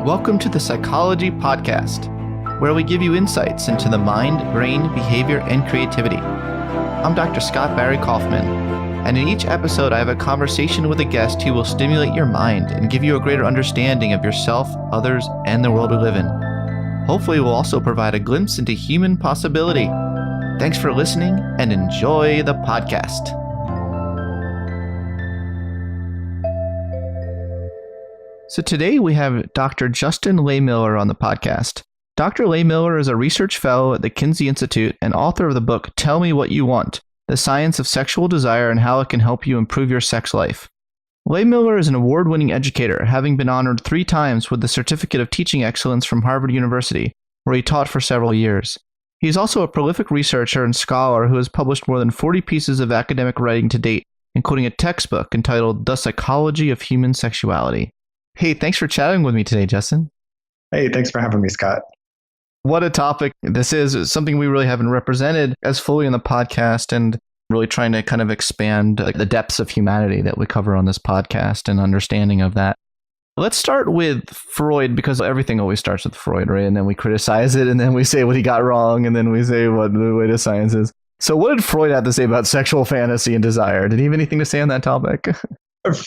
Welcome to the Psychology Podcast, where we give you insights into the mind, brain, behavior, and creativity. I'm Dr. Scott Barry Kaufman, and in each episode I have a conversation with a guest who will stimulate your mind and give you a greater understanding of yourself, others, and the world we live in. Hopefully we'll also provide a glimpse into human possibility. Thanks for listening and enjoy the podcast. So today we have Dr. Justin Lehmiller on the podcast. Dr. Lehmiller is a research fellow at the Kinsey Institute and author of the book Tell Me What You Want, The Science of Sexual Desire and How It Can Help You Improve Your Sex Life. Lehmiller is an award-winning educator, having been honored 3 times with the Certificate of Teaching Excellence from Harvard University, where he taught for several years. He is also a prolific researcher and scholar who has published more than 40 pieces of academic writing to date, including a textbook entitled The Psychology of Human Sexuality. Hey, thanks for chatting with me today, Justin. Hey, thanks for having me, Scott. What a topic this is. Something we really haven't represented as fully in the podcast, and really trying to kind of expand the depths of humanity that we cover on this podcast and understanding of that. Let's start with Freud, because everything always starts with Freud, right? And then we criticize it, and then we say what he got wrong, and then we say what the way to science is. So what did Freud have to say about sexual fantasy and desire? Did he have anything to say on that topic?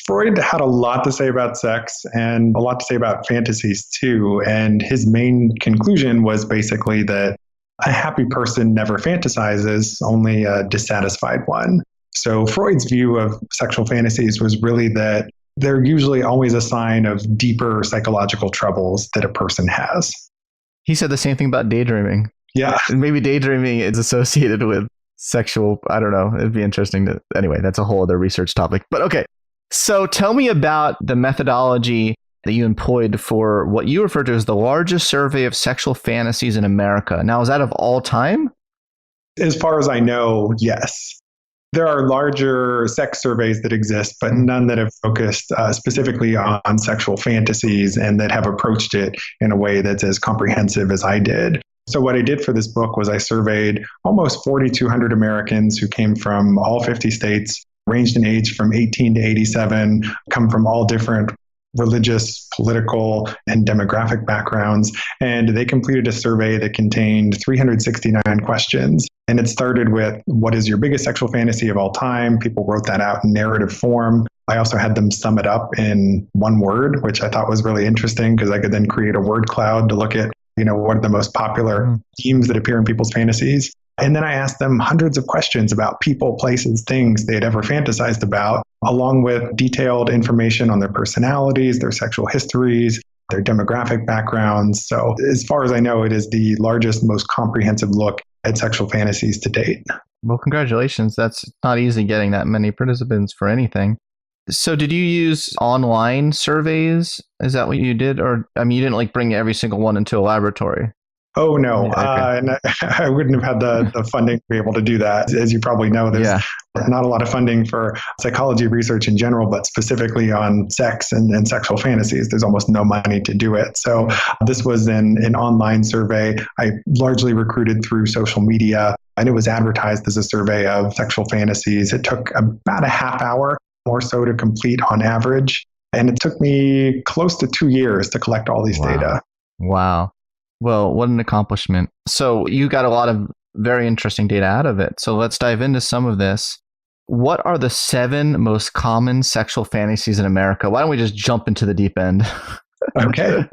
Freud had a lot to say about sex and a lot to say about fantasies too. And his main conclusion was basically that a happy person never fantasizes, only a dissatisfied one. So Freud's view of sexual fantasies was really that they're usually always a sign of deeper psychological troubles that a person has. He said the same thing about daydreaming. Yeah. Maybe daydreaming is associated with sexual, I don't know. It'd be interesting to, anyway, that's a whole other research topic. But okay. So tell me about the methodology that you employed for what you refer to as the largest survey of sexual fantasies in America. Now, is that of all time? As far as I know, yes. There are larger sex surveys that exist, but none that have focused specifically on sexual fantasies and that have approached it in a way that's as comprehensive as I did. So what I did for this book was I surveyed almost 4,200 Americans who came from all 50 states, ranged in age from 18 to 87, come from all different religious, political, and demographic backgrounds. And they completed a survey that contained 369 questions. And it started with, what is your biggest sexual fantasy of all time? People wrote that out in narrative form. I also had them sum it up in one word, which I thought was really interesting because I could then create a word cloud to look at, what are the most popular themes that appear in people's fantasies. And then I asked them hundreds of questions about people, places, things they had ever fantasized about, along with detailed information on their personalities, their sexual histories, their demographic backgrounds. So as far as I know, it is the largest, most comprehensive look at sexual fantasies to date. Well, congratulations. That's not easy getting that many participants for anything. So did you use online surveys? Is that what you did? Or, you didn't bring every single one into a laboratory? Oh, no. Okay. And I wouldn't have had the funding to be able to do that. As you probably know, there's not a lot of funding for psychology research in general, but specifically on sex and sexual fantasies. There's almost no money to do it. So this was an online survey. I largely recruited through social media, and it was advertised as a survey of sexual fantasies. It took about a half hour or so to complete on average. And it took me close to 2 years to collect all these data. Wow. Well, what an accomplishment. So you got a lot of very interesting data out of it. So let's dive into some of this. What are the 7 most common sexual fantasies in America? Why don't we just jump into the deep end? Okay,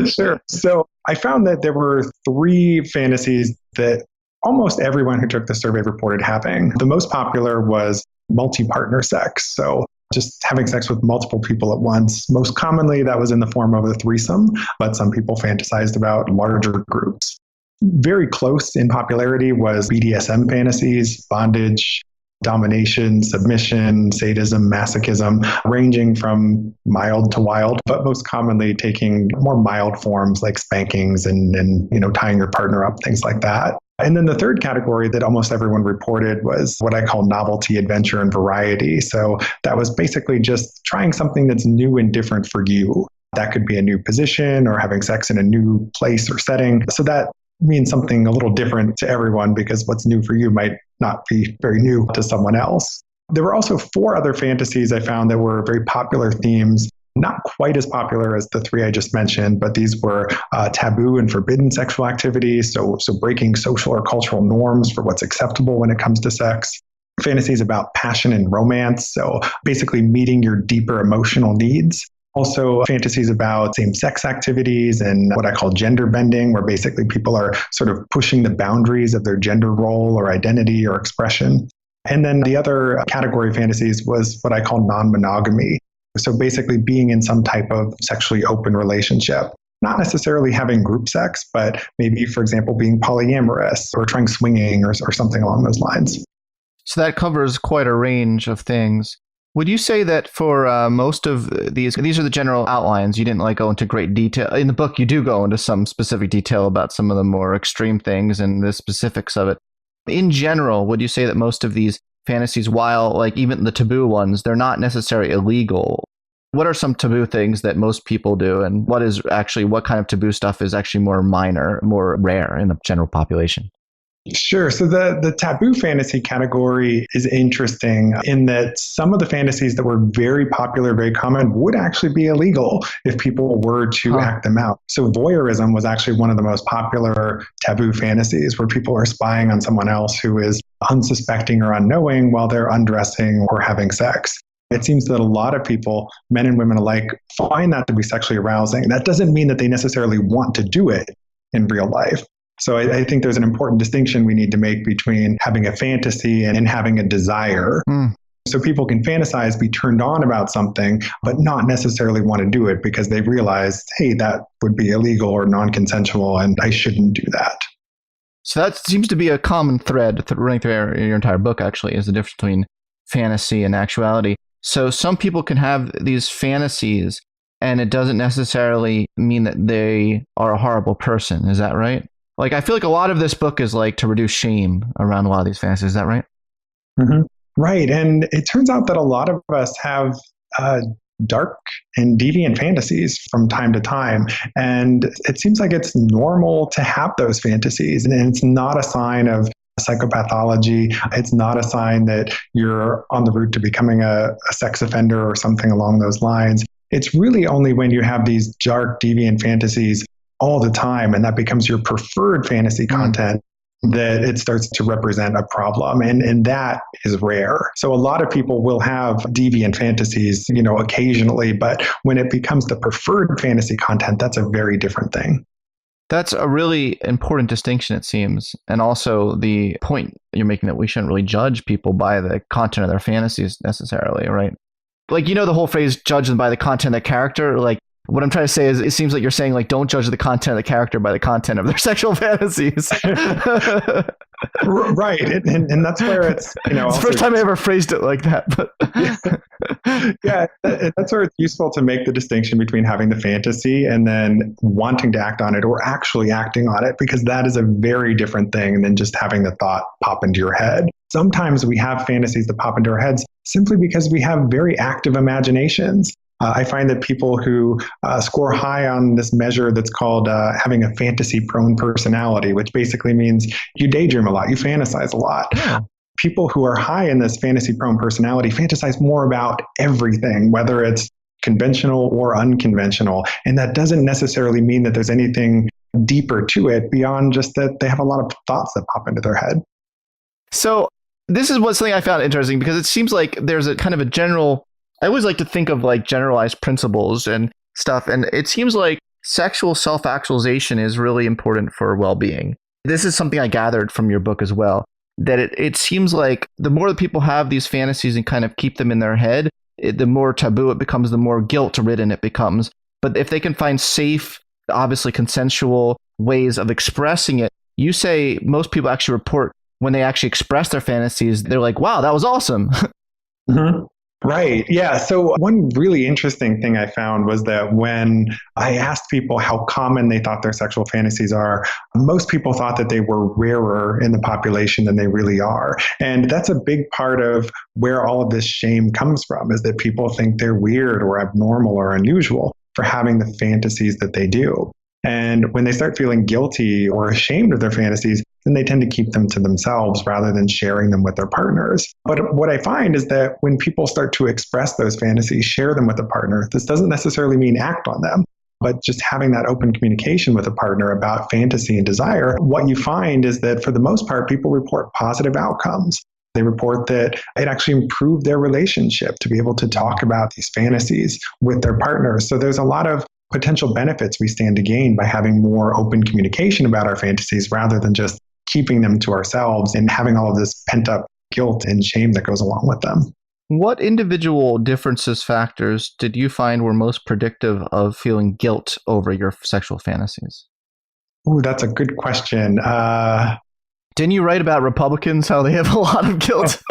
sure. So I found that there were 3 fantasies that almost everyone who took the survey reported having. The most popular was multi-partner sex. So just having sex with multiple people at once. Most commonly, that was in the form of a threesome, but some people fantasized about larger groups. Very close in popularity was BDSM fantasies, bondage, domination, submission, sadism, masochism, ranging from mild to wild, but most commonly taking more mild forms like spankings and tying your partner up, things like that. And then the third category that almost everyone reported was what I call novelty, adventure, and variety. So that was basically just trying something that's new and different for you. That could be a new position or having sex in a new place or setting. So that means something a little different to everyone because what's new for you might not be very new to someone else. There were also 4 other fantasies I found that were very popular themes not quite as popular as the three I just mentioned, but these were taboo and forbidden sexual activities. So breaking social or cultural norms for what's acceptable when it comes to sex. Fantasies about passion and romance. So basically meeting your deeper emotional needs. Also, fantasies about same-sex activities and what I call gender bending, where basically people are sort of pushing the boundaries of their gender role or identity or expression. And then the other category of fantasies was what I call non-monogamy. So basically being in some type of sexually open relationship. Not necessarily having group sex, but maybe, for example, being polyamorous or trying swinging or something along those lines. So that covers quite a range of things. Would you say that for most of these are the general outlines? You didn't go into great detail. In the book, you do go into some specific detail about some of the more extreme things and the specifics of it. In general, would you say that most of these fantasies, while even the taboo ones, they're not necessarily illegal? What are some taboo things that most people do? And what kind of taboo stuff is actually more minor, more rare in the general population? Sure. So the taboo fantasy category is interesting in that some of the fantasies that were very popular, very common, would actually be illegal if people were to act them out. So voyeurism was actually one of the most popular taboo fantasies, where people are spying on someone else who is unsuspecting or unknowing while they're undressing or having sex. It seems that a lot of people, men and women alike, find that to be sexually arousing. That doesn't mean that they necessarily want to do it in real life. So I think there's an important distinction we need to make between having a fantasy and having a desire. So people can fantasize, be turned on about something, but not necessarily want to do it because they realize, hey, that would be illegal or non-consensual and I shouldn't do that. So that seems to be a common thread running through your entire book, actually, is the difference between fantasy and actuality. So some people can have these fantasies and it doesn't necessarily mean that they are a horrible person. Is that right? I feel like a lot of this book is to reduce shame around a lot of these fantasies. Is that right? Mm-hmm. Right. And it turns out that a lot of us have dark and deviant fantasies from time to time. And it seems like it's normal to have those fantasies. And it's not a sign of psychopathology. It's not a sign that you're on the route to becoming a sex offender or something along those lines. It's really only when you have these dark, deviant fantasies all the time, and that becomes your preferred fantasy content, that it starts to represent a problem. And that is rare. So a lot of people will have deviant fantasies, occasionally, but when it becomes the preferred fantasy content, that's a very different thing. That's a really important distinction, it seems. And also the point you're making that we shouldn't really judge people by the content of their fantasies necessarily, right? The whole phrase, judge them by the content of the character. What I'm trying to say is, it seems like you're saying, don't judge the content of the character by the content of their sexual fantasies. Right. And that's where it's, it's the first time I ever phrased it like that. But yeah, that's where it's useful to make the distinction between having the fantasy and then wanting to act on it or actually acting on it, because that is a very different thing than just having the thought pop into your head. Sometimes we have fantasies that pop into our heads simply because we have very active imaginations. I find that people who score high on this measure that's called having a fantasy-prone personality, which basically means you daydream a lot, you fantasize a lot. Yeah. People who are high in this fantasy-prone personality fantasize more about everything, whether it's conventional or unconventional. And that doesn't necessarily mean that there's anything deeper to it beyond just that they have a lot of thoughts that pop into their head. So this is something I found interesting, because it seems like there's a kind of a general... I always like to think of generalized principles and stuff. And it seems like sexual self-actualization is really important for well-being. This is something I gathered from your book as well, that it seems like the more that people have these fantasies and kind of keep them in their head, the more taboo it becomes, the more guilt-ridden it becomes. But if they can find safe, obviously consensual ways of expressing it, you say most people actually report when they actually express their fantasies, they're like, wow, that was awesome. Mm-hmm. Right. Yeah. So one really interesting thing I found was that when I asked people how common they thought their sexual fantasies are, most people thought that they were rarer in the population than they really are. And that's a big part of where all of this shame comes from, is that people think they're weird or abnormal or unusual for having the fantasies that they do. And when they start feeling guilty or ashamed of their fantasies, then they tend to keep them to themselves rather than sharing them with their partners. But what I find is that when people start to express those fantasies, share them with a partner, this doesn't necessarily mean act on them, but just having that open communication with a partner about fantasy and desire, what you find is that for the most part, people report positive outcomes. They report that it actually improved their relationship to be able to talk about these fantasies with their partners. So there's a lot of potential benefits we stand to gain by having more open communication about our fantasies rather than just keeping them to ourselves and having all of this pent-up guilt and shame that goes along with them. What individual differences factors did you find were most predictive of feeling guilt over your sexual fantasies? Ooh, that's a good question. Didn't you write about Republicans, how they have a lot of guilt?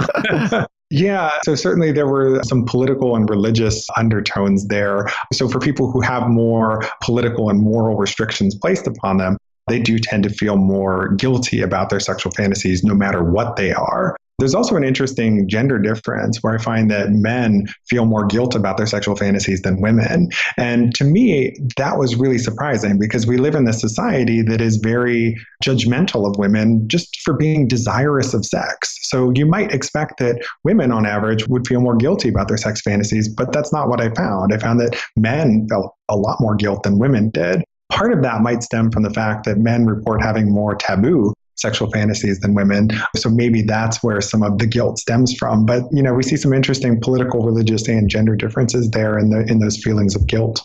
Yeah, so certainly there were some political and religious undertones there. So for people who have more political and moral restrictions placed upon them, they do tend to feel more guilty about their sexual fantasies, no matter what they are. There's also an interesting gender difference where I find that men feel more guilt about their sexual fantasies than women. And to me, that was really surprising because we live in this society that is very judgmental of women just for being desirous of sex. So you might expect that women on average would feel more guilty about their sex fantasies, but that's not what I found. I found that men felt a lot more guilt than women did. Part of that might stem from the fact that men report having more taboo sexual fantasies than women. So maybe that's where some of the guilt stems from. But, we see some interesting political, religious, and gender differences there in those feelings of guilt.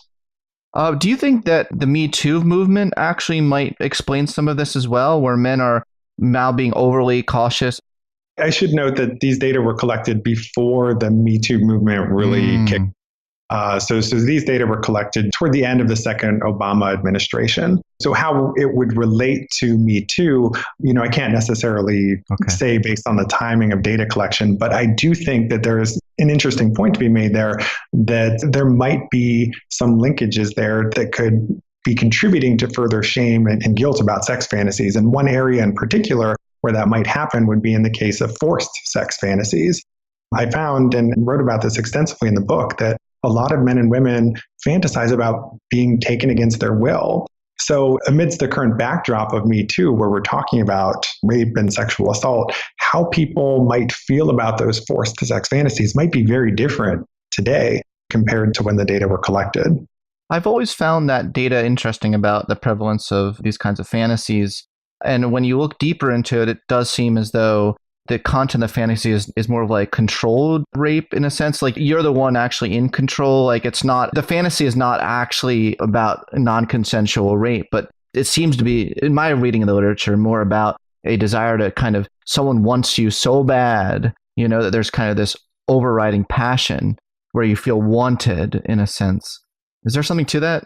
Do you think that the Me Too movement actually might explain some of this as well, where men are now being overly cautious? I should note that these data were collected before the Me Too movement really kicked. So these data were collected toward the end of the second Obama administration. So how it would relate to Me Too, I can't necessarily say based on the timing of data collection, but I do think that there's an interesting point to be made there, that there might be some linkages there that could be contributing to further shame and guilt about sex fantasies. And one area in particular where that might happen would be in the case of forced sex fantasies. I found and wrote about this extensively in the book that a lot of men and women fantasize about being taken against their will. So amidst the current backdrop of Me Too, where we're talking about rape and sexual assault, how people might feel about those forced sex fantasies might be very different today compared to when the data were collected. I've always found that data interesting about the prevalence of these kinds of fantasies. And when you look deeper into it, it does seem as though the content of fantasy is more of like controlled rape in a sense. Like you're the one actually in control. Like it's not, the fantasy is not actually about non-consensual rape, but it seems to be, in my reading of the literature, more about a desire to kind of, someone wants you so bad, that there's kind of this overriding passion where you feel wanted in a sense. Is there something to that?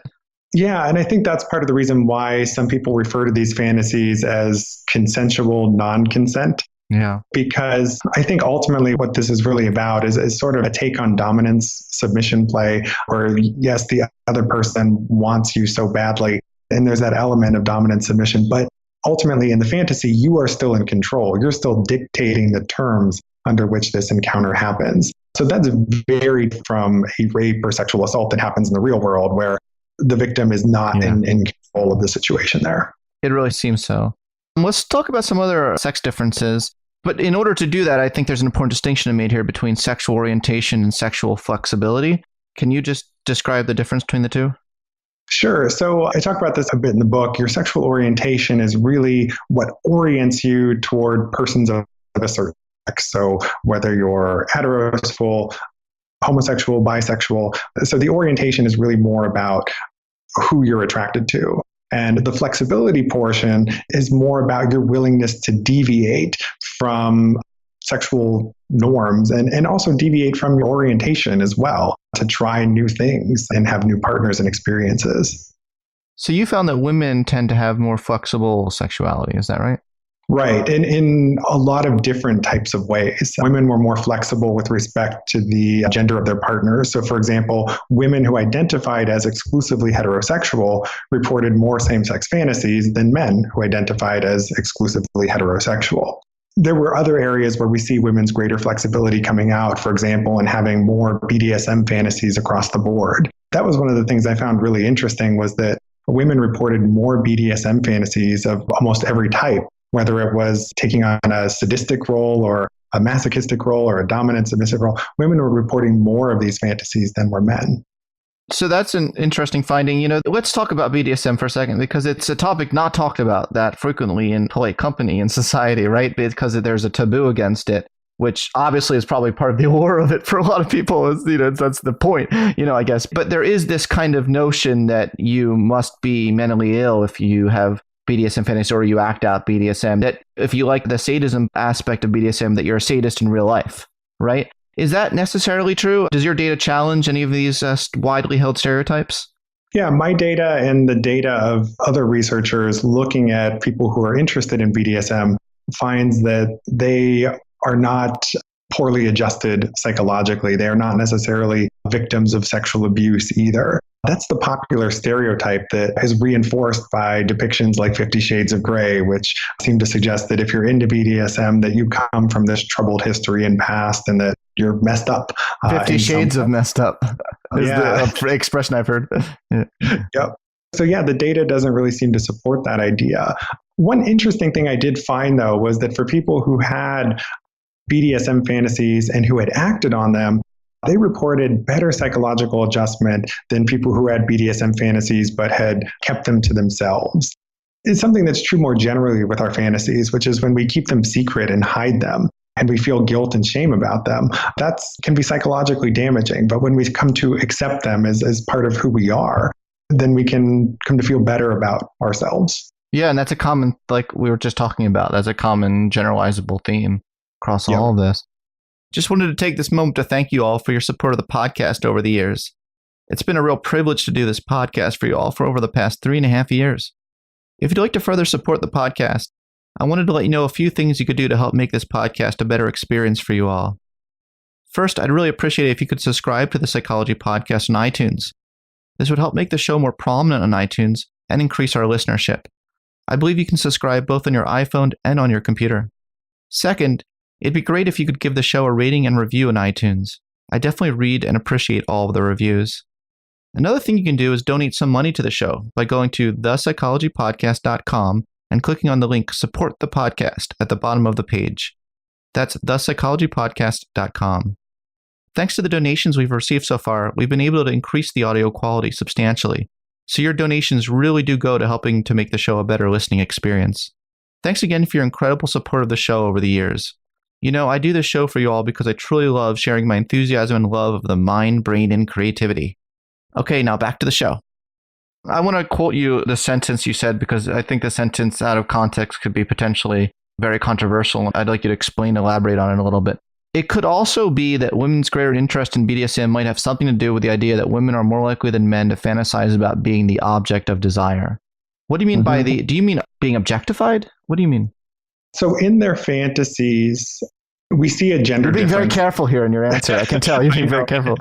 Yeah, and I think that's part of the reason why some people refer to these fantasies as consensual non-consent. Yeah. Because I think ultimately what this is really about is sort of a take on dominance submission play where, yes, the other person wants you so badly, and there's that element of dominant submission. But ultimately in the fantasy, you are still in control. You're still dictating the terms under which this encounter happens. So that's very from a rape or sexual assault that happens in the real world where the victim is not in control of the situation there. It really seems so. Let's talk about some other sex differences. But in order to do that, I think there's an important distinction to be made here between sexual orientation and sexual flexibility. Can you just describe the difference between the two? Sure. So I talk about this a bit in the book. Your sexual orientation is really what orients you toward persons of a certain sex. So whether you're heterosexual, homosexual, bisexual. So the orientation is really more about who you're attracted to. And the flexibility portion is more about your willingness to deviate from sexual norms and also deviate from your orientation as well, to try new things and have new partners and experiences. So you found that women tend to have more flexible sexuality, is that right? Right. In a lot of different types of ways. Women were more flexible with respect to the gender of their partners. So, for example, women who identified as exclusively heterosexual reported more same-sex fantasies than men who identified as exclusively heterosexual. There were other areas where we see women's greater flexibility coming out, for example, and having more BDSM fantasies across the board. That was one of the things I found really interesting was that women reported more BDSM fantasies of almost every type whether it was taking on a sadistic role or a masochistic role or a dominant submissive role, women were reporting more of these fantasies than were men. So that's an interesting finding. Let's talk about BDSM for a second, because it's a topic not talked about that frequently in polite company in society, right? Because there's a taboo against it, which obviously is probably part of the allure of it for a lot of people. That's the point, I guess. But there is this kind of notion that you must be mentally ill if you have BDSM fantasy or you act out BDSM, that if you like the sadism aspect of BDSM, that you're a sadist in real life, right? Is that necessarily true? Does your data challenge any of these widely held stereotypes? Yeah, my data and the data of other researchers looking at people who are interested in BDSM finds that they are not poorly adjusted psychologically. They are not necessarily victims of sexual abuse either. That's the popular stereotype that is reinforced by depictions like 50 Shades of Grey, which seem to suggest that if you're into BDSM, that you come from this troubled history and past and that you're messed up. 50 Shades of messed up is the expression I've heard. Yep. So yeah, the data doesn't really seem to support that idea. One interesting thing I did find, though, was that for people who had BDSM fantasies and who had acted on them, they reported better psychological adjustment than people who had BDSM fantasies but had kept them to themselves. It's something that's true more generally with our fantasies, which is when we keep them secret and hide them and we feel guilt and shame about them, that can be psychologically damaging. But when we come to accept them as part of who we are, then we can come to feel better about ourselves. Yeah, and that's a common, like we were just talking about, that's a common generalizable theme across all of this. Just wanted to take this moment to thank you all for your support of the podcast over the years. It's been a real privilege to do this podcast for you all for over the past 3.5 years. If you'd like to further support the podcast, I wanted to let you know a few things you could do to help make this podcast a better experience for you all. First, I'd really appreciate it if you could subscribe to the Psychology Podcast on iTunes. This would help make the show more prominent on iTunes and increase our listenership. I believe you can subscribe both on your iPhone and on your computer. Second, it'd be great if you could give the show a rating and review on iTunes. I definitely read and appreciate all of the reviews. Another thing you can do is donate some money to the show by going to thepsychologypodcast.com and clicking on the link Support the Podcast at the bottom of the page. That's thepsychologypodcast.com. Thanks to the donations we've received so far, we've been able to increase the audio quality substantially. So your donations really do go to helping to make the show a better listening experience. Thanks again for your incredible support of the show over the years. I do this show for you all because I truly love sharing my enthusiasm and love of the mind, brain, and creativity. Okay, now back to the show. I want to quote you the sentence you said because I think the sentence out of context could be potentially very controversial. I'd like you to elaborate on it a little bit. It could also be that women's greater interest in BDSM might have something to do with the idea that women are more likely than men to fantasize about being the object of desire. What do you mean by do you mean being objectified? What do you mean? So in their fantasies, we see a gender difference. You're being very careful here in your answer. I can tell you're being very careful.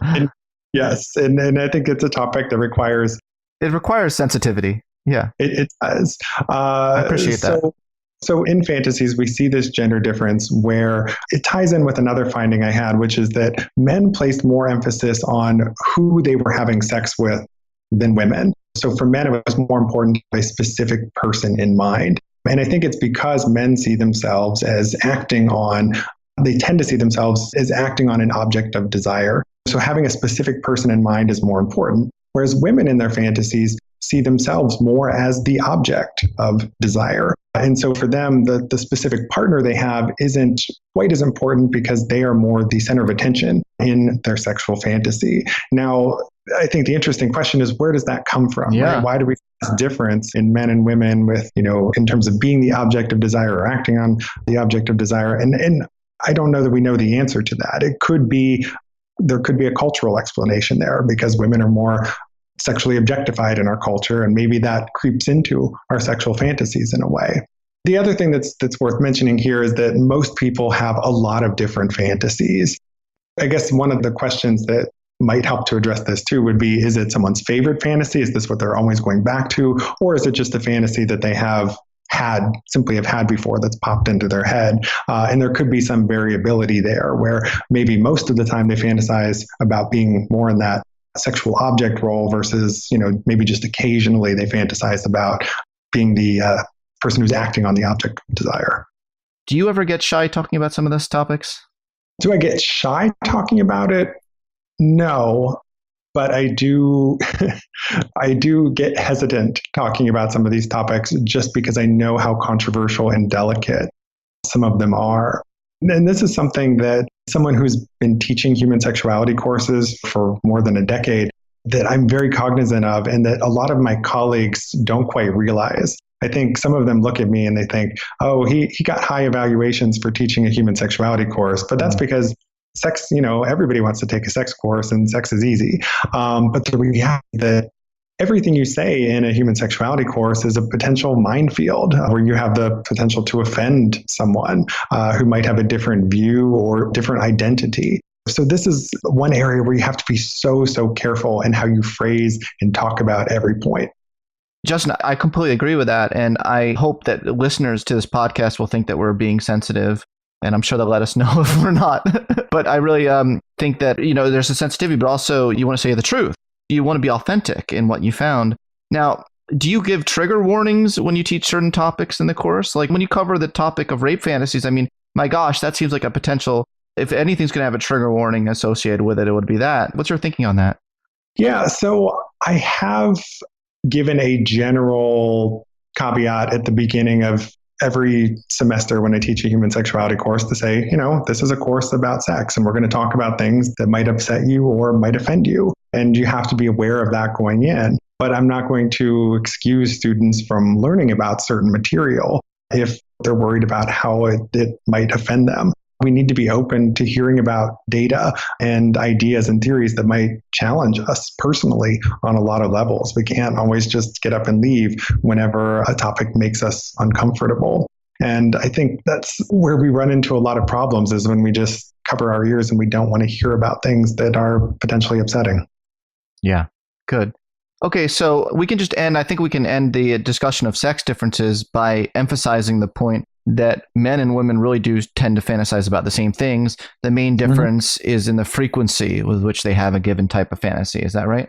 Yes, and I think it's a topic that requires... It requires sensitivity. Yeah. It does. I appreciate that. So in fantasies, we see this gender difference where it ties in with another finding I had, which is that men placed more emphasis on who they were having sex with than women. So for men, it was more important to have a specific person in mind. And I think it's because men see themselves as they tend to see themselves as acting on an object of desire. So having a specific person in mind is more important. Whereas women in their fantasies see themselves more as the object of desire. And so for them, the specific partner they have isn't quite as important because they are more the center of attention in their sexual fantasy. Now, I think the interesting question is, where does that come from? Yeah. Right? Why do we see this difference in men and women with, in terms of being the object of desire or acting on the object of desire? And I don't know that we know the answer to that. There could be a cultural explanation there because women are more sexually objectified in our culture, and maybe that creeps into our sexual fantasies in a way. The other thing that's worth mentioning here is that most people have a lot of different fantasies. I guess one of the questions that might help to address this too would be, is it someone's favorite fantasy? Is this what they're always going back to? Or is it just a fantasy that they simply have had before that's popped into their head? And there could be some variability there where maybe most of the time they fantasize about being more in that sexual object role versus, maybe just occasionally they fantasize about being the person who's acting on the object of desire. Do you ever get shy talking about some of those topics? Do I get shy talking about it? No, but I do I do get hesitant talking about some of these topics just because I know how controversial and delicate some of them are. And this is something that someone who's been teaching human sexuality courses for more than a decade, that I'm very cognizant of, and that a lot of my colleagues don't quite realize. I think some of them look at me and they think, oh, he got high evaluations for teaching a human sexuality course, but that's because sex, everybody wants to take a sex course and sex is easy. But the reality that everything you say in a human sexuality course is a potential minefield where you have the potential to offend someone who might have a different view or different identity. So this is one area where you have to be so careful in how you phrase and talk about every point. Justin, I completely agree with that. And I hope that listeners to this podcast will think that we're being sensitive. And I'm sure they'll let us know if we're not. But I really think that, there's a sensitivity, but also you want to say the truth. You want to be authentic in what you found. Now, do you give trigger warnings when you teach certain topics in the course? Like when you cover the topic of rape fantasies, I mean, my gosh, that seems like a potential, if anything's going to have a trigger warning associated with it, it would be that. What's your thinking on that? Yeah, so I have given a general caveat at the beginning of every semester when I teach a human sexuality course to say, this is a course about sex and we're going to talk about things that might upset you or might offend you. And you have to be aware of that going in. But I'm not going to excuse students from learning about certain material if they're worried about how it might offend them. We need to be open to hearing about data and ideas and theories that might challenge us personally on a lot of levels. We can't always just get up and leave whenever a topic makes us uncomfortable. And I think that's where we run into a lot of problems, is when we just cover our ears and we don't want to hear about things that are potentially upsetting. Yeah, good. Okay, so we can just end the discussion of sex differences by emphasizing the point that men and women really do tend to fantasize about the same things. The main difference is in the frequency with which they have a given type of fantasy. Is that right?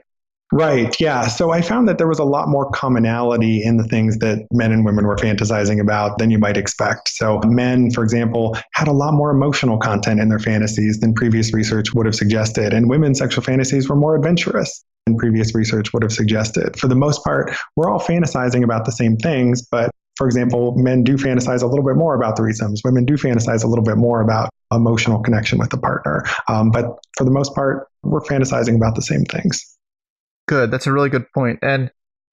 Right. Yeah. So I found that there was a lot more commonality in the things that men and women were fantasizing about than you might expect. So men, for example, had a lot more emotional content in their fantasies than previous research would have suggested. And women's sexual fantasies were more adventurous than previous research would have suggested. For the most part, we're all fantasizing about the same things, but for example, men do fantasize a little bit more about threesomes. Women do fantasize a little bit more about emotional connection with the partner. But for the most part, we're fantasizing about the same things. Good. That's a really good point. And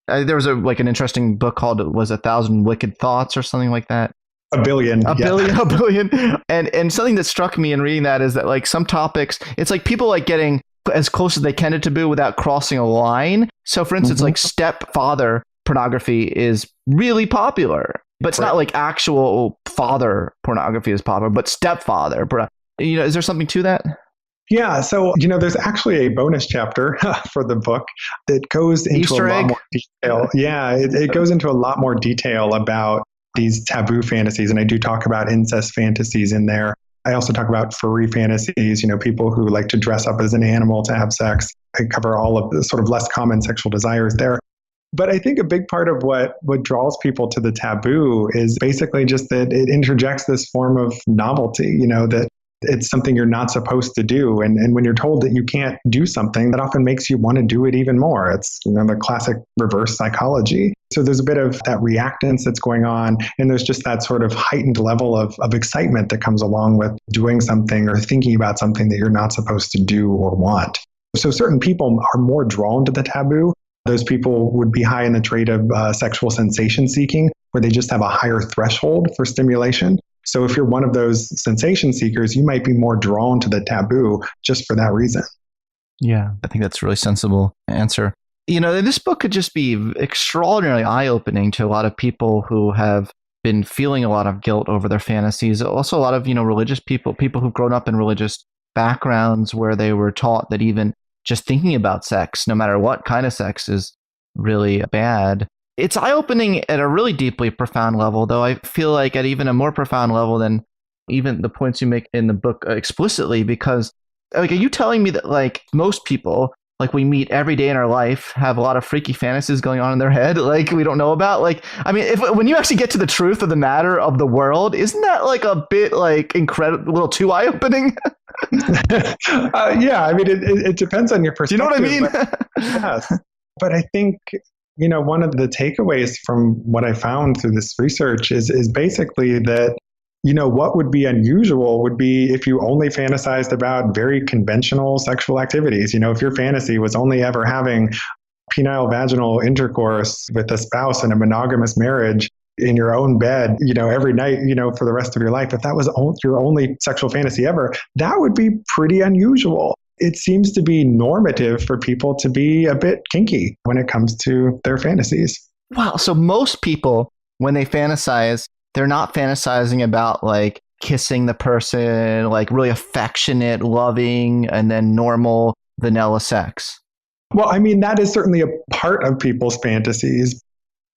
there was an interesting book called, was 1,000 Wicked Thoughts or something like that? A billion. A billion. And something that struck me in reading that is that some topics, it's like people getting as close as they can to taboo without crossing a line. So for instance, stepfather pornography is really popular, but it's not actual father pornography is popular, but stepfather. Is there something to that? Yeah. So, there's actually a bonus chapter for the book that goes into a lot more detail. Yeah. It goes into a lot more detail about these taboo fantasies. And I do talk about incest fantasies in there. I also talk about furry fantasies, people who like to dress up as an animal to have sex. I cover all of the sort of less common sexual desires there. But I think a big part of what draws people to the taboo is basically just that it interjects this form of novelty, that it's something you're not supposed to do. And when you're told that you can't do something, that often makes you want to do it even more. It's the classic reverse psychology. So there's a bit of that reactance that's going on. And there's just that sort of heightened level of excitement that comes along with doing something or thinking about something that you're not supposed to do or want. So certain people are more drawn to the taboo. Those people would be high in the trait of sexual sensation seeking, where they just have a higher threshold for stimulation. So if you're one of those sensation seekers, you might be more drawn to the taboo just for that reason. Yeah, I think that's a really sensible answer. This book could just be extraordinarily eye-opening to a lot of people who have been feeling a lot of guilt over their fantasies. Also a lot of, religious people who've grown up in religious backgrounds where they were taught that even just thinking about sex, no matter what kind of sex, is really bad. It's eye-opening at a really deeply profound level, though I feel like at even a more profound level than even the points you make in the book explicitly, because are you telling me that most people like we meet every day in our life have a lot of freaky fantasies going on in their head, like we don't know about. Like, I mean, when you actually get to the truth of the matter of the world, isn't that like a bit like incredible, a little too eye-opening? Yeah, I mean, it depends on your perspective. Do you know what I mean? Yes. But I think, one of the takeaways from what I found through this research is basically that, what would be unusual would be if you only fantasized about very conventional sexual activities. If your fantasy was only ever having penile vaginal intercourse with a spouse in a monogamous marriage in your own bed, every night, for the rest of your life, if that was your only sexual fantasy ever, that would be pretty unusual. It seems to be normative for people to be a bit kinky when it comes to their fantasies. Wow. So most people, when they fantasize, they're not fantasizing about like kissing the person, like really affectionate, loving, and then normal vanilla sex. Well, I mean, that is certainly a part of people's fantasies.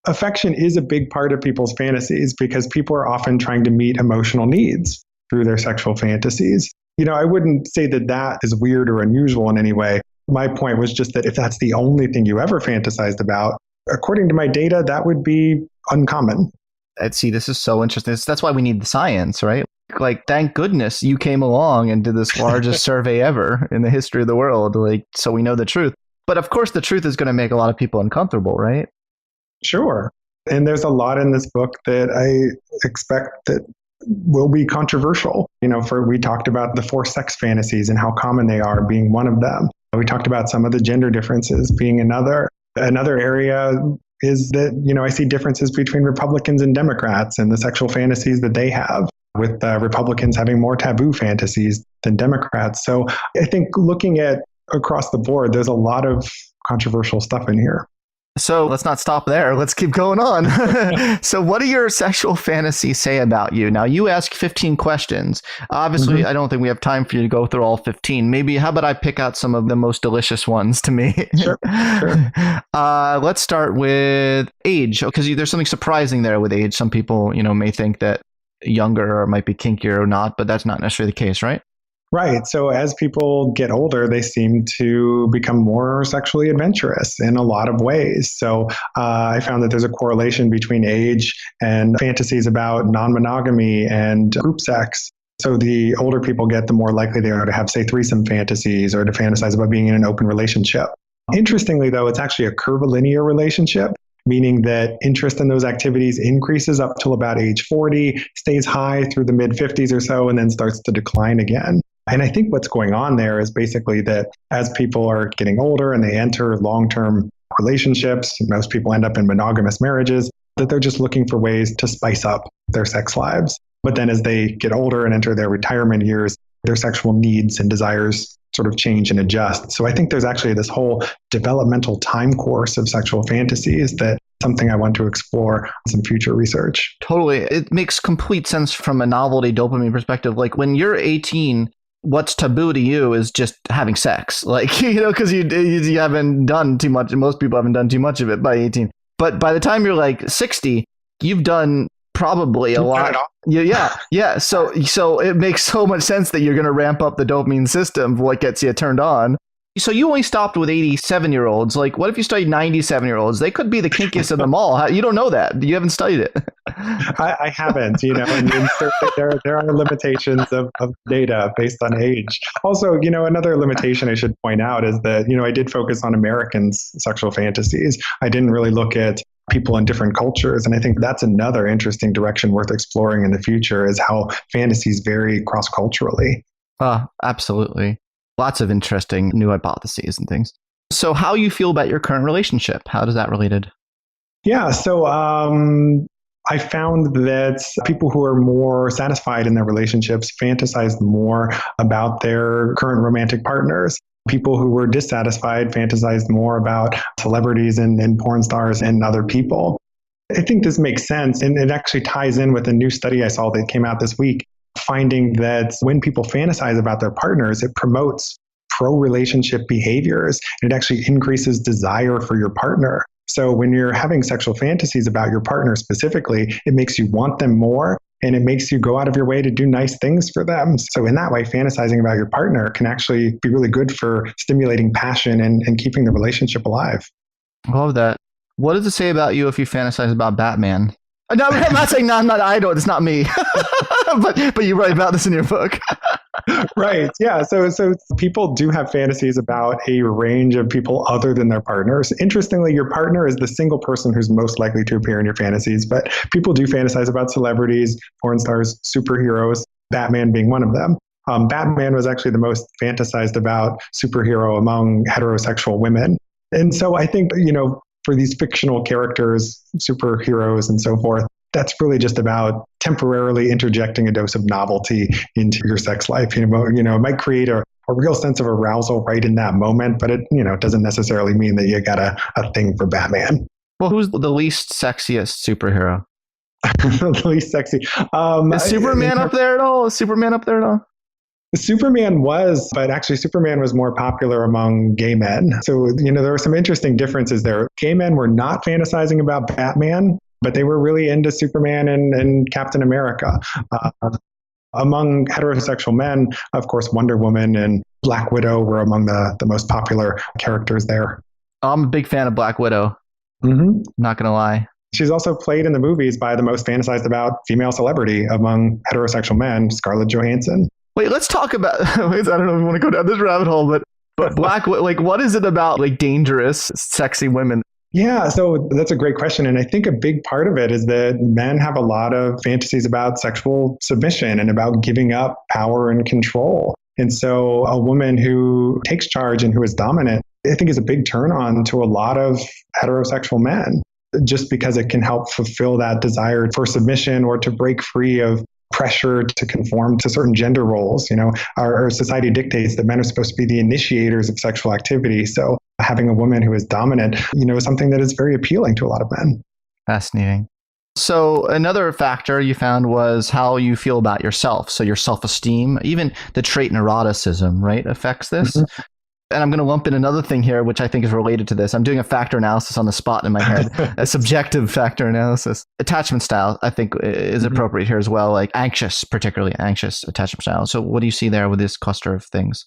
Affection is a big part of people's fantasies because people are often trying to meet emotional needs through their sexual fantasies. I wouldn't say that that is weird or unusual in any way. My point was just that if that's the only thing you ever fantasized about, according to my data, that would be uncommon. I'd see, this is so interesting. That's why we need the science, right? Like, thank goodness you came along and did this largest survey ever in the history of the world, like, so we know the truth. But of course, the truth is going to make a lot of people uncomfortable, right? Sure. And there's a lot in this book that I expect that will be controversial. We talked about the 4 sex fantasies and how common they are being one of them. We talked about some of the gender differences being another. Another area is that, I see differences between Republicans and Democrats and the sexual fantasies that they have, with Republicans having more taboo fantasies than Democrats. So I think looking at across the board, there's a lot of controversial stuff in here. So let's not stop there. Let's keep going on. So what do your sexual fantasies say about you? Now, you ask 15 questions. Obviously, I don't think we have time for you to go through all 15. Maybe, how about I pick out some of the most delicious ones to me? Sure. Let's start with age, because there's something surprising there with age. Some people, may think that younger might be kinkier or not, but that's not necessarily the case, right? Right. So as people get older, they seem to become more sexually adventurous in a lot of ways. So I found that there's a correlation between age and fantasies about non-monogamy and group sex. So the older people get, the more likely they are to have, say, threesome fantasies or to fantasize about being in an open relationship. Interestingly, though, it's actually a curvilinear relationship, meaning that interest in those activities increases up till about age 40, stays high through the mid-50s or so, and then starts to decline again. And I think what's going on there is basically that as people are getting older and they enter long-term relationships, most people end up in monogamous marriages, that they're just looking for ways to spice up their sex lives. But then as they get older and enter their retirement years, their sexual needs and desires sort of change and adjust. So I think there's actually this whole developmental time course of sexual fantasies that something I want to explore in some future research. Totally. It makes complete sense from a novelty dopamine perspective. Like when you're 18, what's taboo to you is just having sex, like, because you haven't done too much. Most people haven't done too much of it by 18. But by the time you're like 60, you've done probably a lot. Yeah. So it makes so much sense that you're going to ramp up the dopamine system for what gets you turned on. So you only stopped with 87-year-olds. Like, what if you studied 97-year-olds? They could be the kinkiest of them all. You don't know that. You haven't studied it. I haven't, and certainly there are limitations of data based on age. Also, another limitation I should point out is that, I did focus on Americans' sexual fantasies. I didn't really look at people in different cultures. And I think that's another interesting direction worth exploring in the future, is how fantasies vary cross-culturally. Absolutely. Lots of interesting new hypotheses and things. So how you feel about your current relationship? How does that related? Yeah, so I found that people who are more satisfied in their relationships fantasized more about their current romantic partners. People who were dissatisfied fantasized more about celebrities and porn stars and other people. I think this makes sense, and it actually ties in with a new study I saw that came out this week, finding that when people fantasize about their partners, it promotes pro-relationship behaviors. It actually increases desire for your partner. So when you're having sexual fantasies about your partner specifically, it makes you want them more. and it makes you go out of your way to do nice things for them. So in that way, fantasizing about your partner can actually be really good for stimulating passion and keeping the relationship alive. I love that. What does it say about you if you fantasize about Batman? No, I'm not saying I don't. It's not me. but you write about this in your book. Right. Yeah. So people do have fantasies about a range of people other than their partners. Interestingly, your partner is the single person who's most likely to appear in your fantasies, but people do fantasize about celebrities, porn stars, superheroes, Batman being one of them. Batman was actually the most fantasized about superhero among heterosexual women. And so I think, for these fictional characters, superheroes and so forth, that's really just about temporarily interjecting a dose of novelty into your sex life. It might create a real sense of arousal right in that moment, but it doesn't necessarily mean that you got a thing for Batman. Well, who's the least sexiest superhero? The least sexy. Is Superman up there at all? Is Superman up there at all? Superman was, but actually Superman was more popular among gay men. So, there were some interesting differences there. Gay men were not fantasizing about Batman, but they were really into Superman and Captain America. Among heterosexual men, of course, Wonder Woman and Black Widow were among the most popular characters there. I'm a big fan of Black Widow. Mm-hmm. Not going to lie. She's also played in the movies by the most fantasized about female celebrity among heterosexual men, Scarlett Johansson. Wait, let's talk about, I don't know if you want to go down this rabbit hole, but Black, what is it about dangerous, sexy women? Yeah, so that's a great question. And I think a big part of it is that men have a lot of fantasies about sexual submission and about giving up power and control. And so a woman who takes charge and who is dominant, I think is a big turn on to a lot of heterosexual men, just because it can help fulfill that desire for submission or to break free of pressure to conform to certain gender roles. Our society dictates that men are supposed to be the initiators of sexual activity. So having a woman who is dominant, is something that is very appealing to a lot of men. Fascinating. So another factor you found was how you feel about yourself. So your self-esteem, even the trait neuroticism, right, affects this. Mm-hmm. And I'm going to lump in another thing here, which I think is related to this. I'm doing a factor analysis on the spot in my head, a subjective factor analysis. Attachment style, I think, is appropriate here as well, like particularly anxious attachment style. So what do you see there with this cluster of things?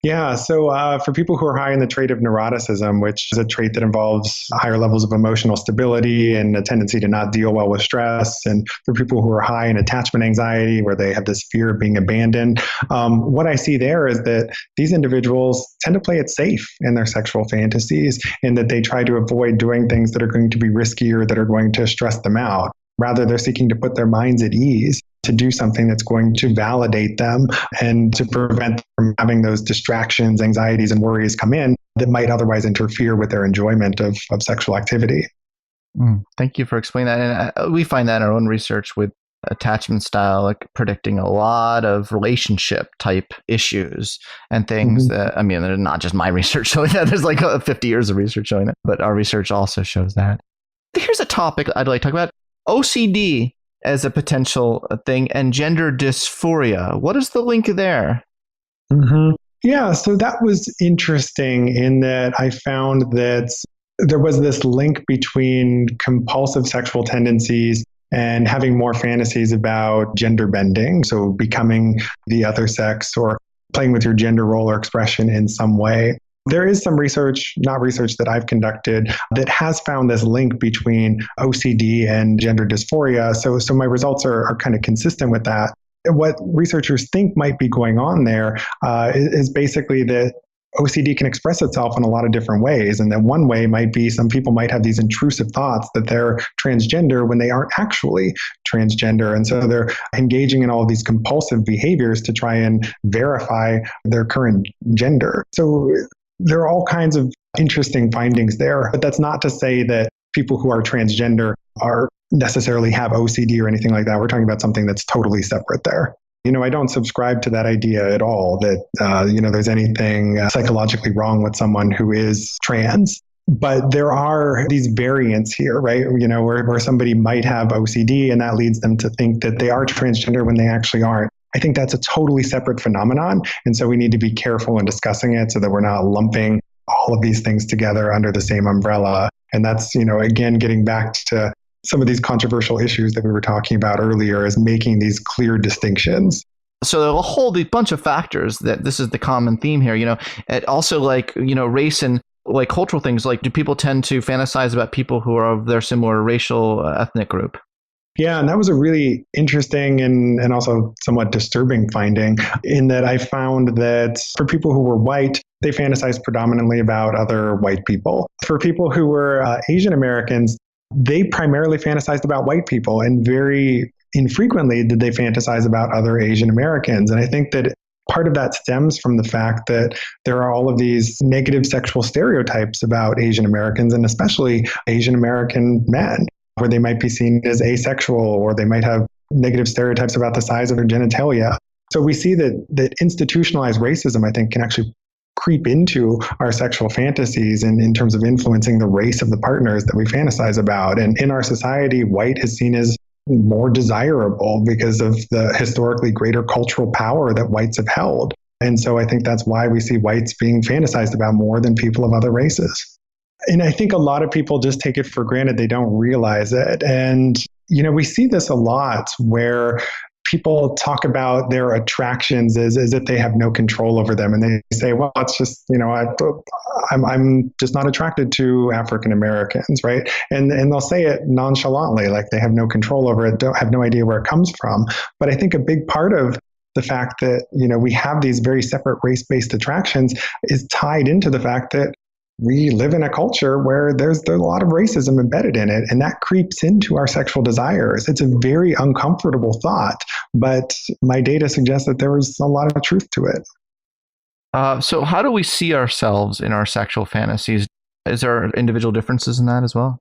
Yeah, so for people who are high in the trait of neuroticism, which is a trait that involves higher levels of emotional stability and a tendency to not deal well with stress, and for people who are high in attachment anxiety, where they have this fear of being abandoned, what I see there is that these individuals tend to play it safe in their sexual fantasies, and that they try to avoid doing things that are going to be riskier, that are going to stress them out. Rather, they're seeking to put their minds at ease, to do something that's going to validate them and to prevent them from having those distractions, anxieties, and worries come in that might otherwise interfere with their enjoyment of sexual activity. Thank you for explaining that. And we find that in our own research with attachment style, like predicting a lot of relationship type issues and things that, they're not just my research showing that. There's 50 years of research showing it, but our research also shows that. Here's a topic I'd like to talk about. OCD as a potential thing and gender dysphoria. What is the link there? Yeah, so that was interesting in that I found that there was this link between compulsive sexual tendencies and having more fantasies about gender bending, so becoming the other sex or playing with your gender role or expression in some way. There is some research, not research that I've conducted, that has found this link between OCD and gender dysphoria. So my results are kind of consistent with that. What researchers think might be going on there is basically that OCD can express itself in a lot of different ways. And that one way might be some people might have these intrusive thoughts that they're transgender when they aren't actually transgender. And so they're engaging in all of these compulsive behaviors to try and verify their current gender. So there are all kinds of interesting findings there, but that's not to say that people who are transgender are necessarily have OCD or anything like that. We're talking about something that's totally separate there. I don't subscribe to that idea at all that, there's anything psychologically wrong with someone who is trans. But there are these variants here, right? Where somebody might have OCD and that leads them to think that they are transgender when they actually aren't. I think that's a totally separate phenomenon. And so we need to be careful in discussing it so that we're not lumping all of these things together under the same umbrella. And that's, again, getting back to some of these controversial issues that we were talking about earlier as making these clear distinctions. So a whole bunch of factors that this is the common theme here, and also race and cultural things. Like, do people tend to fantasize about people who are of their similar racial ethnic group? Yeah, and that was a really interesting and also somewhat disturbing finding, in that I found that for people who were white, they fantasized predominantly about other white people. For people who were Asian Americans, they primarily fantasized about white people, and very infrequently did they fantasize about other Asian Americans. And I think that part of that stems from the fact that there are all of these negative sexual stereotypes about Asian Americans, and especially Asian American men, where they might be seen as asexual, or they might have negative stereotypes about the size of their genitalia. So we see that institutionalized racism, I think, can actually creep into our sexual fantasies in terms of influencing the race of the partners that we fantasize about. And in our society, white is seen as more desirable because of the historically greater cultural power that whites have held. And so I think that's why we see whites being fantasized about more than people of other races. And I think a lot of people just take it for granted. They don't realize it. And, we see this a lot where people talk about their attractions as if they have no control over them. And they say, well, it's just, I'm just not attracted to African Americans, right? And they'll say it nonchalantly, like they have no control over it, don't have no idea where it comes from. But I think a big part of the fact that, we have these very separate race-based attractions is tied into the fact that we live in a culture where there's a lot of racism embedded in it, and that creeps into our sexual desires. It's a very uncomfortable thought, but my data suggests that there was a lot of truth to it. So how do we see ourselves in our sexual fantasies? Is there individual differences in that as well?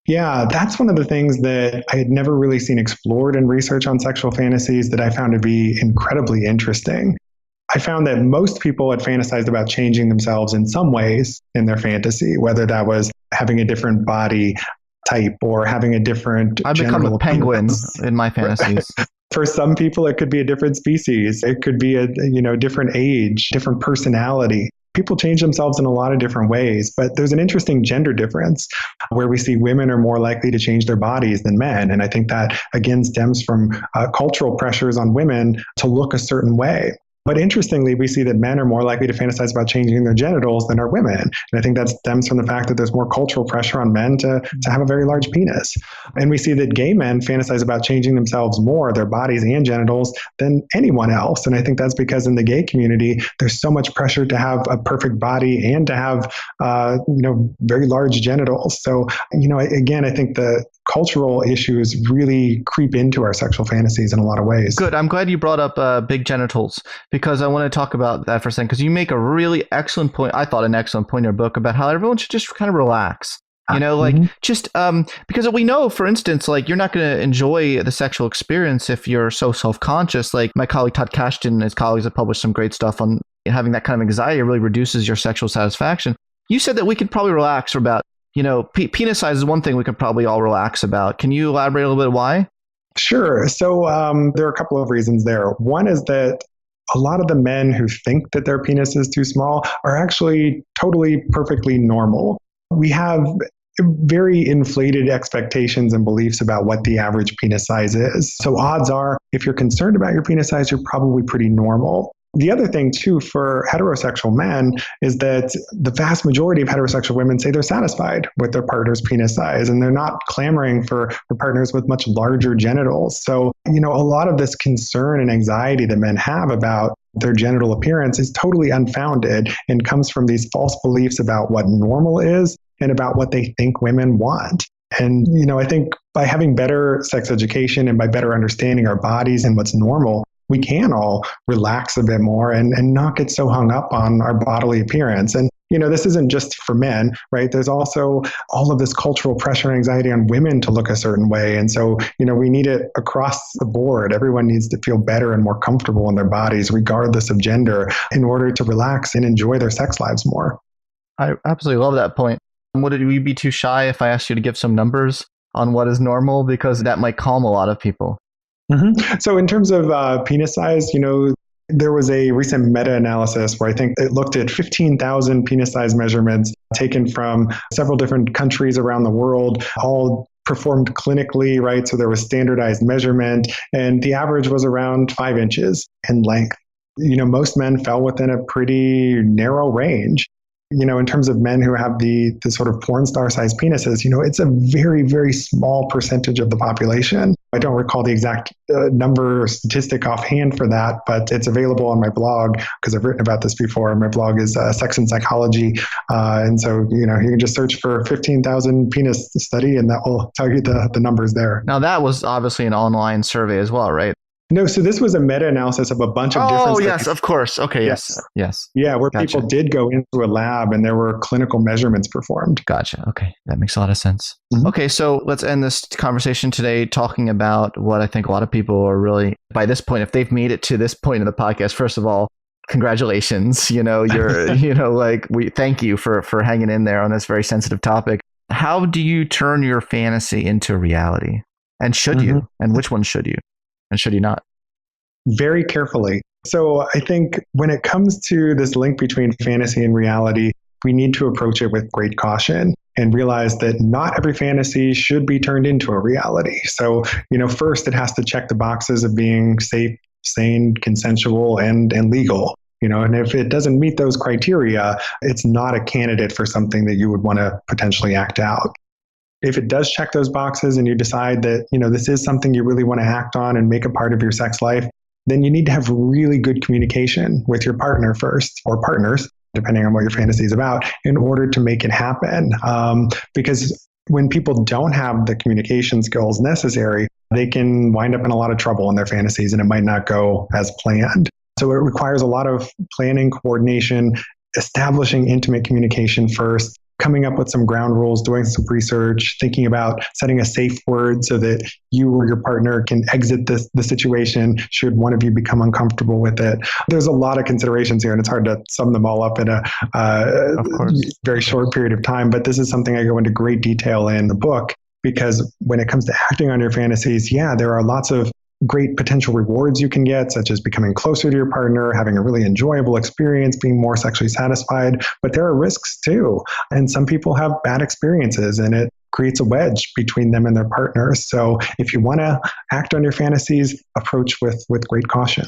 Yeah, that's one of the things that I had never really seen explored in research on sexual fantasies that I found to be incredibly interesting. I found that most people had fantasized about changing themselves in some ways in their fantasy, whether that was having a different body type or having a different I become a penguin in my fantasies. For some people, it could be a different species. It could be a different age, different personality. People change themselves in a lot of different ways, but there's an interesting gender difference where we see women are more likely to change their bodies than men. And I think that, again, stems from cultural pressures on women to look a certain way. But interestingly, we see that men are more likely to fantasize about changing their genitals than are women. And I think that stems from the fact that there's more cultural pressure on men to have a very large penis. And we see that gay men fantasize about changing themselves more, their bodies and genitals, than anyone else. And I think that's because in the gay community, there's so much pressure to have a perfect body and to have, very large genitals. So, again, I think the cultural issues really creep into our sexual fantasies in a lot of ways. Good. I'm glad you brought up big genitals, because I want to talk about that for a second, because you make a really excellent point. I thought an excellent point in your book about how everyone should just kind of relax. Because we know, for instance, you're not going to enjoy the sexual experience if you're so self-conscious. Like my colleague Todd Kashdan and his colleagues have published some great stuff on having that kind of anxiety really reduces your sexual satisfaction. You said that we could probably relax for about, penis size is one thing we could probably all relax about. Can you elaborate a little bit why? Sure. So there are a couple of reasons there. One is that a lot of the men who think that their penis is too small are actually totally perfectly normal. We have very inflated expectations and beliefs about what the average penis size is. So odds are, if you're concerned about your penis size, you're probably pretty normal. The other thing, too, for heterosexual men is that the vast majority of heterosexual women say they're satisfied with their partner's penis size, and they're not clamoring for partners with much larger genitals. So, a lot of this concern and anxiety that men have about their genital appearance is totally unfounded and comes from these false beliefs about what normal is and about what they think women want. And, I think by having better sex education and by better understanding our bodies and what's normal, we can all relax a bit more and not get so hung up on our bodily appearance. And, this isn't just for men, right? There's also all of this cultural pressure and anxiety on women to look a certain way. And so, we need it across the board. Everyone needs to feel better and more comfortable in their bodies, regardless of gender, in order to relax and enjoy their sex lives more. I absolutely love that point. Would you be too shy if I asked you to give some numbers on what is normal? Because that might calm a lot of people. Mm-hmm. So in terms of penis size, there was a recent meta-analysis where I think it looked at 15,000 penis size measurements taken from several different countries around the world, all performed clinically, right? So there was standardized measurement, and the average was around 5 inches in length. Most men fell within a pretty narrow range. In terms of men who have the sort of porn star sized penises, it's a very, very small percentage of the population. I don't recall the exact number or statistic offhand for that, but it's available on my blog because I've written about this before. My blog is Sex and Psychology. And so, you can just search for 15,000 penis study and that will tell you the numbers there. Now, that was obviously an online survey as well, right? No, so this was a meta-analysis of a bunch of different studies. Oh, yes, of course. Okay, yes. Yeah, where people did go into a lab and there were clinical measurements performed. Gotcha. Okay, that makes a lot of sense. Mm-hmm. Okay, so let's end this conversation today talking about what I think a lot of people are really, by this point, if they've made it to this point of the podcast, first of all, congratulations. We thank you for hanging in there on this very sensitive topic. How do you turn your fantasy into reality? And should you? And which one should you? And should you not? Very carefully. So I think when it comes to this link between fantasy and reality, we need to approach it with great caution and realize that not every fantasy should be turned into a reality. So, first it has to check the boxes of being safe, sane, consensual, and legal. And if it doesn't meet those criteria, it's not a candidate for something that you would want to potentially act out. If it does check those boxes and you decide that, this is something you really want to act on and make a part of your sex life, then you need to have really good communication with your partner first, or partners, depending on what your fantasy is about, in order to make it happen. Because when people don't have the communication skills necessary, they can wind up in a lot of trouble in their fantasies and it might not go as planned. So it requires a lot of planning, coordination, establishing intimate communication first, coming up with some ground rules, doing some research, thinking about setting a safe word so that you or your partner can exit the situation should one of you become uncomfortable with it. There's a lot of considerations here, and it's hard to sum them all up in a very short period of time. But this is something I go into great detail in the book, because when it comes to acting on your fantasies, there are lots of great potential rewards you can get, such as becoming closer to your partner, having a really enjoyable experience, being more sexually satisfied. But there are risks too. And some people have bad experiences and it creates a wedge between them and their partners. So if you want to act on your fantasies, approach with great caution.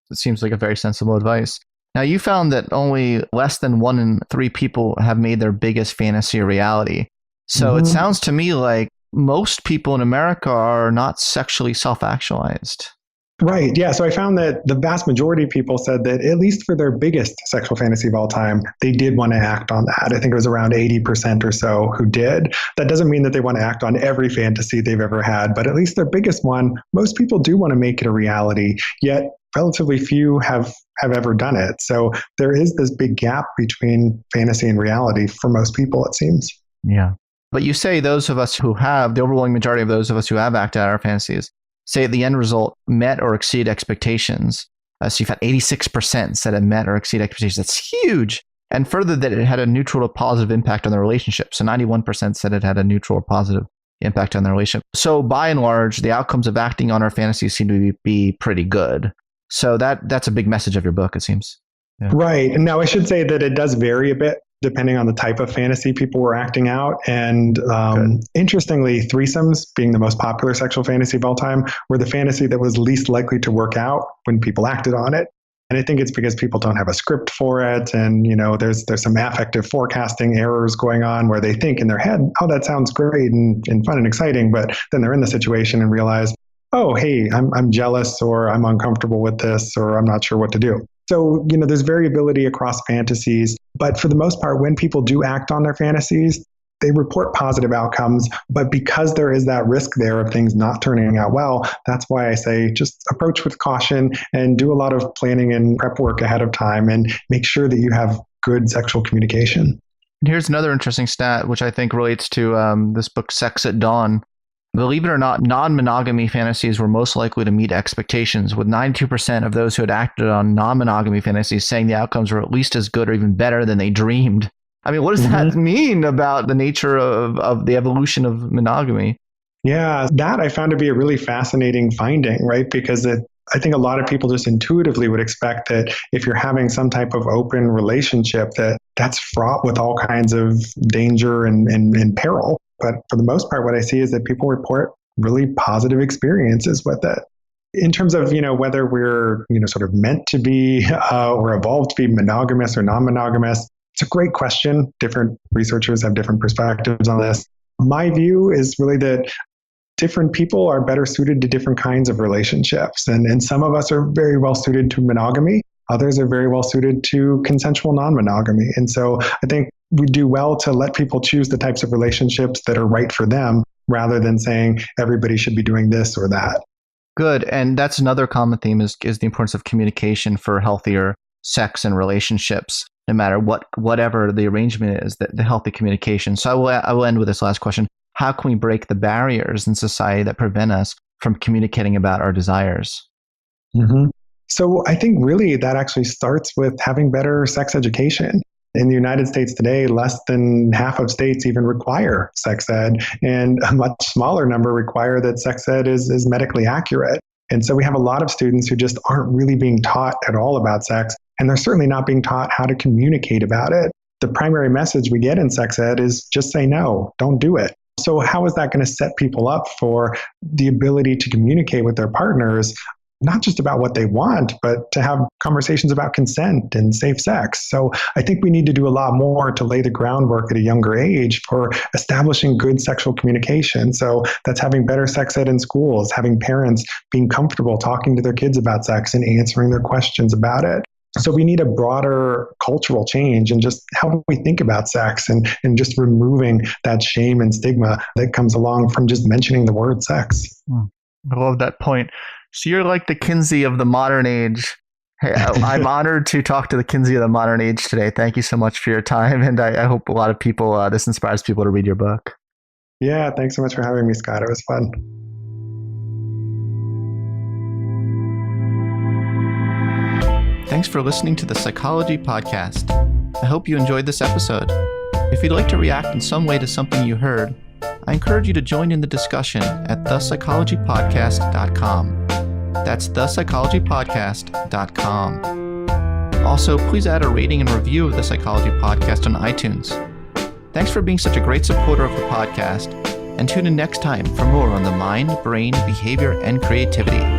It seems like a very sensible advice. Now, you found that only less than 1 in 3 people have made their biggest fantasy a reality. So it sounds to me like most people in America are not sexually self-actualized. Right. Yeah. So I found that the vast majority of people said that at least for their biggest sexual fantasy of all time, they did want to act on that. I think it was around 80% or so who did. That doesn't mean that they want to act on every fantasy they've ever had, but at least their biggest one, most people do want to make it a reality, yet relatively few have ever done it. So there is this big gap between fantasy and reality for most people, it seems. Yeah. But you say those of us who have, the overwhelming majority of those of us who have acted out our fantasies, say the end result met or exceeded expectations. So you've had 86% said it met or exceeded expectations. That's huge. And further, that it had a neutral to positive impact on the relationship. So 91% said it had a neutral or positive impact on the relationship. So by and large, the outcomes of acting on our fantasies seem to be pretty good. So that's a big message of your book, it seems. Yeah. Right. And now I should say that it does vary a bit depending on the type of fantasy people were acting out. And interestingly, threesomes, being the most popular sexual fantasy of all time, were the fantasy that was least likely to work out when people acted on it. And I think it's because people don't have a script for it. And, there's some affective forecasting errors going on where they think in their head, oh, that sounds great and fun and exciting. But then they're in the situation and realize, oh, hey, I'm jealous, or I'm uncomfortable with this, or I'm not sure what to do. So, there's variability across fantasies, but for the most part, when people do act on their fantasies, they report positive outcomes. But because there is that risk there of things not turning out well, that's why I say just approach with caution and do a lot of planning and prep work ahead of time and make sure that you have good sexual communication. Here's another interesting stat, which I think relates to this book, Sex at Dawn. Believe it or not, non-monogamy fantasies were most likely to meet expectations, with 92% of those who had acted on non-monogamy fantasies saying the outcomes were at least as good or even better than they dreamed. I mean, what does that mean about the nature of the evolution of monogamy? Yeah, that I found to be a really fascinating finding, right? Because I think a lot of people just intuitively would expect that if you're having some type of open relationship, that's fraught with all kinds of danger and peril. But for the most part, what I see is that people report really positive experiences with it. In terms of, whether we're, sort of meant to be or evolved to be monogamous or non-monogamous, it's a great question. Different researchers have different perspectives on this. My view is really that different people are better suited to different kinds of relationships. And some of us are very well suited to monogamy. Others are very well suited to consensual non-monogamy. And so I think we do well to let people choose the types of relationships that are right for them, rather than saying everybody should be doing this or that. Good. And that's another common theme is the importance of communication for healthier sex and relationships, no matter whatever the arrangement is, the healthy communication. So I will end with this last question. How can we break the barriers in society that prevent us from communicating about our desires? Mm-hmm. So I think really that actually starts with having better sex education. In the United States today, less than half of states even require sex ed, and a much smaller number require that sex ed is medically accurate. And so we have a lot of students who just aren't really being taught at all about sex, and they're certainly not being taught how to communicate about it. The primary message we get in sex ed is just say no, don't do it. So how is that going to set people up for the ability to communicate with their partners, not just about what they want, but to have conversations about consent and safe sex? So I think we need to do a lot more to lay the groundwork at a younger age for establishing good sexual communication. So that's having better sex ed in schools, having parents being comfortable talking to their kids about sex and answering their questions about it. So we need a broader cultural change in just how we think about sex, and just removing that shame and stigma that comes along from just mentioning the word sex. I love that point. So you're like the Kinsey of the modern age. Hey, I'm honored to talk to the Kinsey of the modern age today. Thank you so much for your time. And I hope a lot of people, this inspires people to read your book. Yeah, thanks so much for having me, Scott. It was fun. Thanks for listening to the Psychology Podcast. I hope you enjoyed this episode. If you'd like to react in some way to something you heard, I encourage you to join in the discussion at thepsychologypodcast.com. That's thepsychologypodcast.com. Also, please add a rating and review of the Psychology Podcast on iTunes. Thanks for being such a great supporter of the podcast, and tune in next time for more on the mind, brain, behavior, and creativity.